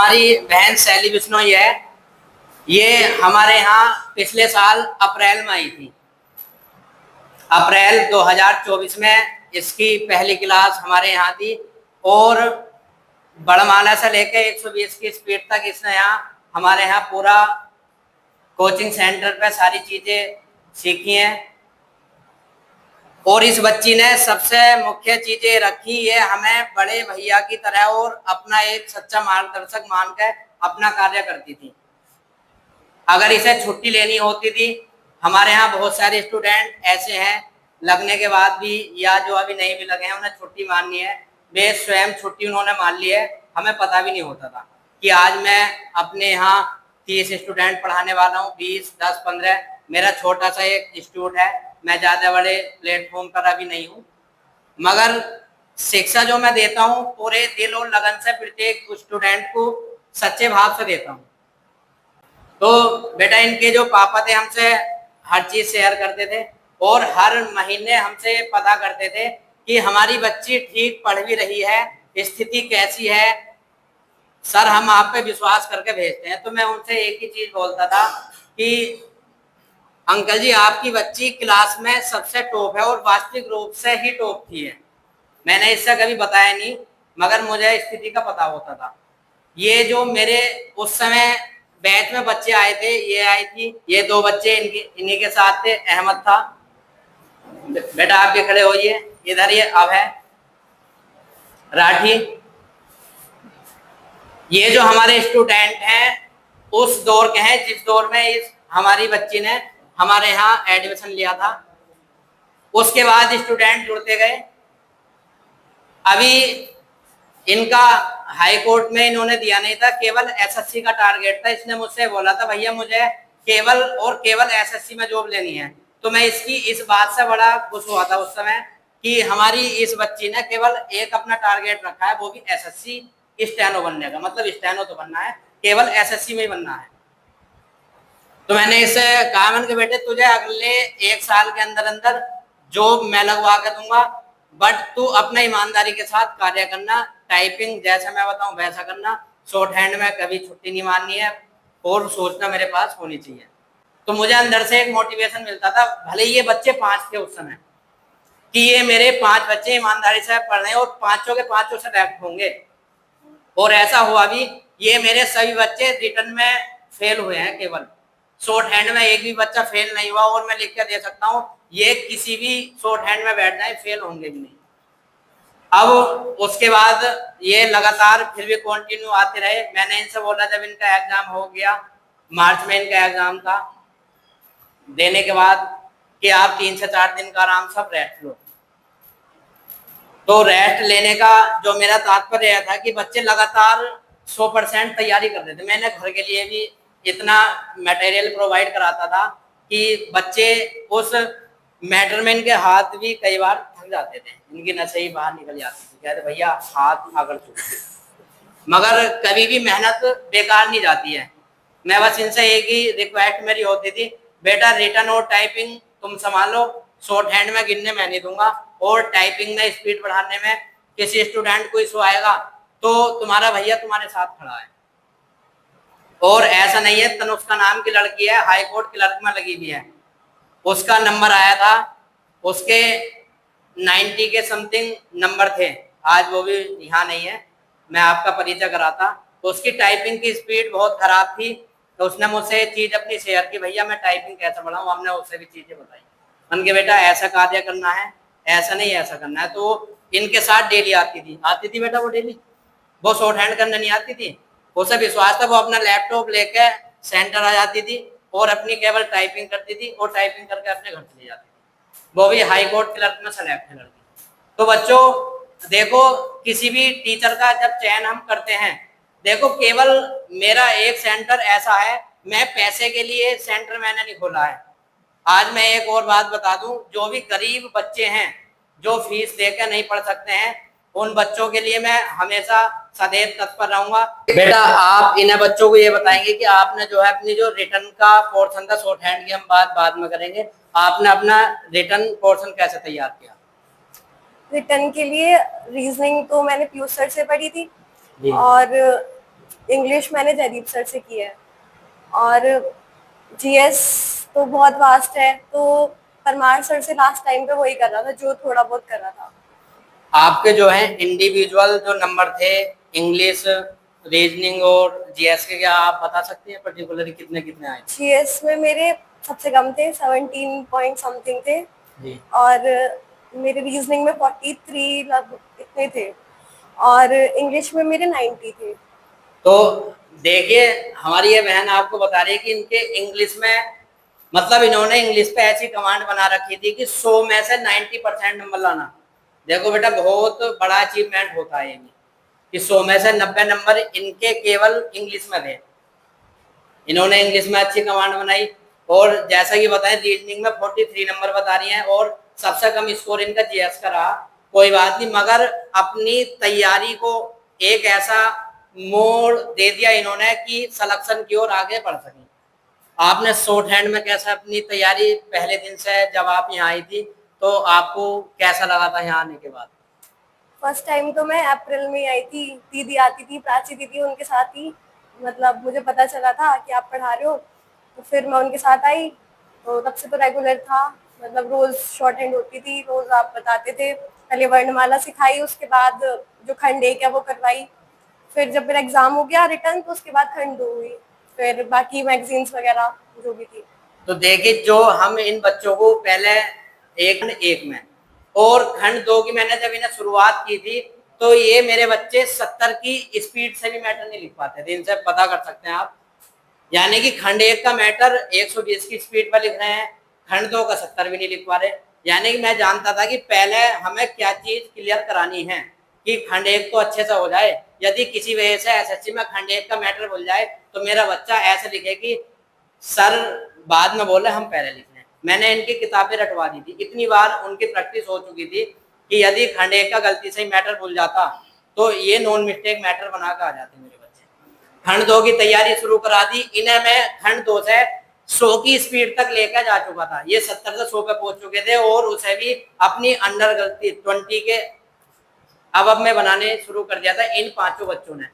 हमारी बहन शैली बिश्नोई है। ये हमारे यहाँ पिछले साल अप्रैल में आई थी। अप्रैल 2024 में इसकी पहली क्लास हमारे यहाँ थी और बड़माला से लेकर 120 की स्पीड तक इसने यहाँ हमारे यहाँ पूरा कोचिंग सेंटर पे सारी चीजें सीखी हैं। और इस बच्ची ने सबसे मुख्य चीजें रखी, ये हमें बड़े भैया की तरह और अपना एक सच्चा मार्गदर्शक मानकर अपना कार्य करती थी। अगर इसे छुट्टी लेनी होती थी, हमारे यहाँ बहुत सारे स्टूडेंट ऐसे हैं लगने के बाद भी या जो अभी नहीं भी लगे हैं उन्हें छुट्टी माननी है, वे स्वयं छुट्टी उन्होंने मान ली है। हमें पता भी नहीं होता था कि आज मैं अपने यहाँ 30 स्टूडेंट पढ़ाने वाला हूँ, 20, 10, 15। मेरा छोटा सा एक इंस्टीट्यूट है, मैं ज्यादा बड़े प्लेटफॉर्म पर अभी नहीं हूँ, मगर शिक्षा जो मैं देता हूँ पूरे दिल और लगन से प्रत्येक स्टूडेंट को सच्चे भाव से देता हूँ। तो बेटा इनके जो पापा थे हमसे हर चीज शेयर करते थे और हर महीने हमसे पता करते थे कि हमारी बच्ची ठीक पढ़ भी रही है, स्थिति कैसी है, सर हम आप पे विश्वास करके भेजते हैं। तो मैं उनसे एक ही चीज बोलता था कि अंकल जी आपकी बच्ची क्लास में सबसे टॉप है और वास्तविक रूप से ही टॉप थी है। मैंने इससे कभी बताया नहीं, मगर मुझे स्थिति का पता होता था। ये जो मेरे उस समय बैच में बच्चे आए थे, ये आई थी, ये 2 बच्चे इन्हीं के साथ थे, अहमद था। बेटा आपके खड़े होइए, इधर ये अब है राठी। ये जो हमारे स्टूडेंट हैं उस दौर के हैं जिस दौर में इस हमारी बच्ची ने हमारे यहाँ एडमिशन लिया था। उसके बाद स्टूडेंट जुड़ते गए। अभी इनका हाई कोर्ट में इन्होंने दिया नहीं था, केवल एसएससी का टारगेट था। इसने मुझसे बोला था भैया मुझे केवल और केवल एसएससी में जॉब लेनी है। तो मैं इसकी इस बात से बड़ा खुश हुआ था उस समय कि हमारी इस बच्ची ने केवल एक अपना टारगेट रखा है, वो भी एसएससी स्टेनो बनने का। मतलब स्टेनो तो बनना है, केवल एसएससी में ही बनना है। तो मैंने इससे कहा, मैंने बेटे तुझे अगले 1 साल के अंदर अंदर जॉब मैं लगवा के दूंगा, बट तू अपना ईमानदारी के साथ कार्य करना, टाइपिंग जैसा मैं बताऊं वैसा करना, शॉर्ट हैंड में कभी छुट्टी नहीं माननी है और सोचना मेरे पास होनी चाहिए। तो मुझे अंदर से एक मोटिवेशन मिलता था, भले ये बच्चे 5 थे उस समय, कि ये मेरे 5 बच्चे ईमानदारी से पढ़ रहे हैं और 5 के 5 सेलेक्ट होंगे। और ऐसा हुआ भी, ये मेरे सभी बच्चे रिटर्न में फेल हुए हैं, केवल शॉर्ट हैंड में एक भी बच्चा फेल नहीं हुआ। और मैं लिख कर दे सकता हूँ, ये किसी भी शॉर्ट हैंड में बैठ जाए फेल होंगे भी नहीं। अब उसके बाद ये लगातार फिर भी कंटिन्यू आते रहे। मैंने इनसे बोला जब इनका एग्जाम हो गया, मार्च में इनका एग्जाम था, देने के बाद कि आप 3 से 4 दिन का आराम सब रेस्ट लो। तो रेस्ट लेने का जो मेरा तात्पर्य था कि बच्चे लगातार 100% तैयारी कर रहे थे। मैंने घर के लिए भी इतना मटेरियल प्रोवाइड कराता था कि बच्चे उस मेजरमेंट के हाथ भी कई बार थक जाते थे, इनकी नसें ही बाहर निकल जाती थी, कहते भैया हाथ आकर चुके। मगर कभी भी मेहनत बेकार नहीं जाती है। मैं बस इनसे एक ही रिक्वेस्ट मेरी होती थी, बेटा रिटन और टाइपिंग तुम संभालो, शॉर्ट हैंड में गिनने मैं नहीं दूंगा, और टाइपिंग में स्पीड बढ़ाने में किसी स्टूडेंट को इशू आएगा तो तुम्हारा भैया तुम्हारे साथ खड़ा है। और ऐसा नहीं है, तनुष्का नाम की लड़की है, हाई कोर्ट क्लर्क में लगी हुई है, उसका नंबर आया था, उसके 90 के समथिंग नंबर थे। आज वो भी यहाँ नहीं है, मैं आपका परिचय कराता। तो उसकी टाइपिंग की स्पीड बहुत खराब थी, तो उसने मुझसे चीज अपनी शेयर की, भैया मैं टाइपिंग कैसे बढ़ाऊं। हमने उससे भी चीजें बताई, उनके बेटा ऐसा कार्य करना है, ऐसा नहीं ऐसा करना है। तो इनके साथ डेली आती थी बेटा, वो डेली, वो शॉर्ट हैंड करने नहीं आती थी, उसे विश्वास था, वो अपना लैपटॉप लेके सेंटर आ जाती थी और अपनी केवल टाइपिंग करती थी और टाइपिंग करके अपने घर चली जाती थी। वो भी हाई कोर्ट क्लर्क में सेलेक्ट है लड़की। तो बच्चों देखो, किसी भी टीचर का जब चयन हम करते हैं, देखो केवल मेरा एक सेंटर ऐसा है, मैं पैसे के लिए सेंटर मैंने नहीं खोला है। आज मैं एक और बात बता दूं, जो भी गरीब बच्चे हैं जो फीस देकर नहीं पढ़ सकते हैं, उन बच्चों के लिए मैं हमेशा सदैव तत्पर रहूंगा। बेटा आप इन बच्चों को ये बताएंगे कि आपने जो है अपनी जो रिटर्न का पोर्शन था, शॉर्ट हैंड की हम बात बाद में करेंगे, आपने अपना रिटर्न पोर्शन कैसे तैयार किया? रिटर्न के लिए रीजनिंग तो मैंने पीयूष सर से पढ़ी थी और इंग्लिश मैंने जयदीप सर से की है, और जीएस तो बहुत वास्ट है, तो परमार सर से लास्ट टाइम पे वही कर रहा था जो थोड़ा बहुत कर रहा था। आपके जो है इंडिविजुअल जो नंबर थे इंग्लिश, रीजनिंग और जीएस के, क्या आप बता सकते हैं पर्टिकुलरली कितने कितने आए जीएस में मेरे सबसे कम थे, 17 पॉइंट समथिंग थे, जी? और मेरे रीजनिंग में 43 लगभग इतने थे, और इंग्लिश में मेरे 90 थे। तो देखिए, हमारी ये बहन आपको बता रही है कि इनके इंग्लिश में, मतलब इन्होंने इंग्लिश पे ऐसी कमांड बना रखी थी कि 100 में से 90% नंबर लाना। देखो बेटा, बहुत बड़ा अचीवमेंट होता है ये भी, कि 100 में से 90 नंबर इनके केवल इंग्लिश में थे। इन्होंने इंग्लिश में अच्छी कमांड बनाई, और जैसा कि बताएं रीजनिंग में 43 नंबर बता रही हैं, और सबसे कम स्कोर इनका जीएस का रहा। कोई बात नहीं, मगर अपनी तैयारी को एक ऐसा मोड़ दे दिया इन्होंने कि सिलेक्शन की ओर आगे बढ़ सके। आपने शॉर्ट हैंड में कैसा अपनी तैयारी, पहले दिन से जब आप यहाँ आई थी तो आपको कैसा लगा था यहाँ आने के बाद? फर्स्ट टाइम तो मैं अप्रैल में आई थी, दीदी आती थी, प्राची दीदी, उनके साथ ही मतलब मुझे पता चला था कि आप पढ़ा रहे हो, तो फिर मैं उनके साथ आई। तो तब से तो रेगुलर था, मतलब रोज शॉर्ट हैंड होती थी, रोज आप बताते थे। पहले वर्णमाला सिखाई, उसके बाद जो खंड एक है वो करवाई, फिर जब मेरा एग्जाम हो गया रिटर्न, तो उसके बाद खंड 2 हुई, फिर बाकी मैगजीन्स वगैरह जो भी थी। तो देखिए, जो हम इन बच्चों को पहले एक में और खंड 2 की मैंने जब इन्हें शुरुआत की थी, तो ये मेरे बच्चे 70 की स्पीड से भी मैटर नहीं लिख पाते थे। इनसे पता कर सकते हैं आप। यानी कि खंड 1 का मैटर 120 की स्पीड पर लिख रहे हैं, खंड 2 का 70 भी नहीं लिख पा रहे। यानी कि मैं जानता था कि पहले हमें क्या चीज क्लियर करानी है कि खंड 1 तो अच्छे से हो जाए। यदि किसी वजह से एसएससी में खंड 1 का मैटर भूल जाए तो मेरा बच्चा ऐसे लिखे कि सर बाद में बोले, हम पहले लिख रहे हैं। मैंने इनकी किताबें रटवा दी थी, इतनी बार उनकी प्रैक्टिस हो चुकी थी कि यदि खंड 1 का गलती से ही मैटर भूल जाता तो ये नॉन मिस्टेक मैटर बना कर आ जाते मेरे बच्चे। खंड 2 की तैयारी शुरू करा दी इन्हें। मैं खंड 2 से 100 की स्पीड तक लेकर जा चुका था, ये 70 से 100 पे पहुंच चुके थे, और उसे भी अपनी अंडर गलती 20 के अब में बनाने शुरू कर दिया था इन पांचों बच्चों ने।